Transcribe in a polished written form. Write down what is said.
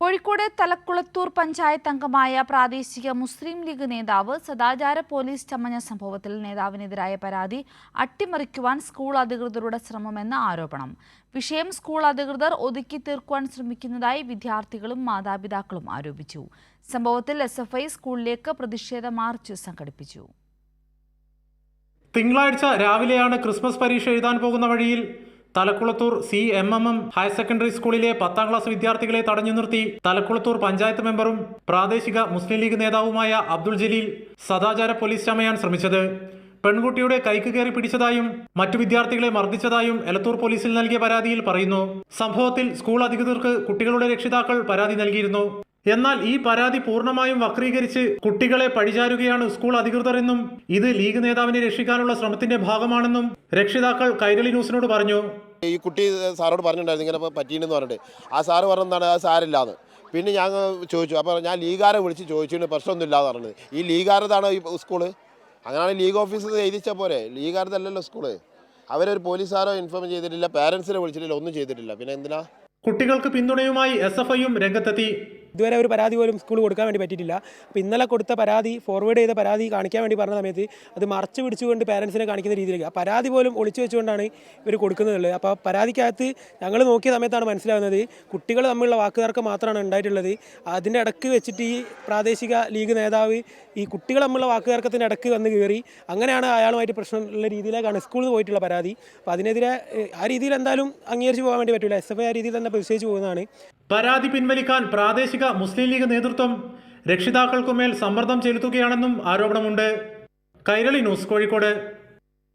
കോഴിക്കോട് തലക്കുളത്തൂർ പഞ്ചായത്ത് അംഗമായ പ്രാദേശിക മുസ്ലിം ലീഗ് നേതാവ് സദാചാര പോലീസ് ചമഞ്ഞ സംഭവത്തിൽ നേതാവിനെതിരായ പരാതി അട്ടിമറിക്കുവാൻ സ്കൂൾ അധികൃതരുടെ ശ്രമമെന്ന ആരോപണം. വിഷയം സ്കൂൾ അധികൃതർ ഒതുക്കി തീർക്കുവാൻ ശ്രമിക്കുന്നതായി വിദ്യാർത്ഥികളും മാതാപിതാക്കളും ആരോപിച്ചു. സംഭവത്തിൽ SFI സ്കൂളിലേക്ക് പ്രതിഷേധ മാർച്ച് സംഘടിപ്പിച്ചു. തിങ്കളാഴ്ച രാവിലെയാണ് ക്രിസ്മസ് പരീക്ഷ എഴുതാൻ പോകുന്ന വഴിയിൽ തലക്കുളത്തൂർ CMM ഹയർ സെക്കൻഡറി സ്കൂളിലെ 10ാം ക്ലാസ് വിദ്യാർത്ഥികളെ തടഞ്ഞു നിർത്തി തലക്കുളത്തൂർ പഞ്ചായത്ത് മെമ്പറും പ്രാദേശിക മുസ്ലിം ലീഗ് നേതാവുമായ അബ്ദുൾ ജലീൽ സദാചാര പോലീസ് ചമയാൻ ശ്രമിച്ചത്. പെൺകുട്ടിയുടെ കൈക്ക് കയറി പിടിച്ചതായും മറ്റു വിദ്യാർത്ഥികളെ മർദ്ദിച്ചതായും എലത്തൂർ പോലീസിൽ നൽകിയ പരാതിയിൽ പറയുന്നു. സംഭവത്തിൽ സ്കൂൾ അധികൃതർക്ക് കുട്ടികളുടെ രക്ഷിതാക്കൾ പരാതി നൽകിയിരുന്നു. എന്നാൽ ഈ പരാതി പൂർണ്ണമായും വക്രീകരിച്ച് കുട്ടികളെ പഴിചാരുകയാണ് സ്കൂൾ അധികൃതർ എന്നും ഇത് ലീഗ് നേതാവിനെ രക്ഷിക്കാനുള്ള ശ്രമത്തിന്റെ ഭാഗമാണെന്നും രക്ഷിതാക്കൾ കൈരളി ന്യൂസിനോട് പറഞ്ഞു. ഈ കുട്ടി സാറോട് പറഞ്ഞിട്ടുണ്ടായിരുന്നു ഇങ്ങനെ പറ്റിയെന്ന് പറഞ്ഞിട്ട്. ആ സാറ് പറഞ്ഞതാണ് അത് സാരില്ലാന്ന്. പിന്നെ ഞാൻ ചോദിച്ചു, അപ്പോൾ ഞാൻ ലീഗാരെ വിളിച്ച് ചോദിച്ചിട്ട് പ്രശ്നമൊന്നുമില്ലാന്ന് പറഞ്ഞത്. ഈ ലീഗാരതാണ് ഈ സ്കൂള്. അങ്ങനെയാണ് ലീഗ് ഓഫീസിൽ എഴുതിച്ച പോലെ. ലീഗാരതല്ലല്ലോ സ്കൂള്. അവരൊരു പോലീസുകാരോ ഇൻഫോം ചെയ്തിട്ടില്ല, പാരൻസിനെ വിളിച്ചിട്ടില്ല, ഒന്നും ചെയ്തിട്ടില്ല. പിന്നെ എന്തിനാ? കുട്ടികൾക്ക് പിന്തുണയുമായി SFIയും രംഗത്തെത്തി. ഇതുവരെ ഒരു പരാതി പോലും സ്കൂൾ കൊടുക്കാൻ വേണ്ടി പറ്റിയിട്ടില്ല. അപ്പോൾ ഇന്നലെ കൊടുത്ത പരാതി, ഫോർവേഡ് ചെയ്ത പരാതി കാണിക്കാൻ വേണ്ടി പറഞ്ഞ സമയത്ത് അത് മറച്ചു പിടിച്ചുകൊണ്ട് പാരൻസിനെ കാണിക്കുന്ന രീതിയിലേക്ക് ആ പരാതി പോലും ഒളിച്ചു വെച്ചുകൊണ്ടാണ് ഇവർ കൊടുക്കുന്നുള്ളത്. അപ്പോൾ പരാതിക്കകത്ത് ഞങ്ങൾ നോക്കിയ സമയത്താണ് മനസ്സിലാവുന്നത് കുട്ടികൾ തമ്മിലുള്ള വാക്കുതർക്കം മാത്രമാണ് ഉണ്ടായിട്ടുള്ളത്. അതിൻ്റെ ഇടയ്ക്ക് വെച്ചിട്ട് ഈ പ്രാദേശിക ലീഗ് നേതാവ് ഈ കുട്ടികൾ തമ്മിലുള്ള വാക്കുതർക്കത്തിൻ്റെ ഇടയ്ക്ക് വന്ന് കയറി അങ്ങനെയാണ് അയാളുമായിട്ട് പ്രശ്നമുള്ള രീതിയിലേക്കാണ് സ്കൂളിൽ നിന്ന് പോയിട്ടുള്ള പരാതി. അപ്പോൾ അതിനെതിരെ ആ രീതിയിൽ എന്തായാലും അംഗീകരിച്ച് പോകാൻ വേണ്ടി പറ്റില്ല. SFI ആ രീതിയിൽ തന്നെ പ്രതിഷേധിച്ച് പോകുന്നതാണ്. പരാതി പിൻവലിക്കാൻ പ്രാദേശിക മുസ്ലിം ലീഗ് നേതൃത്വം രക്ഷിതാക്കൾക്കുമേൽ സമ്മർദ്ദം ചെലുത്തുകയാണെന്നും ആരോപണമുണ്ട്. കൈരളി ന്യൂസ്, കോഴിക്കോട്.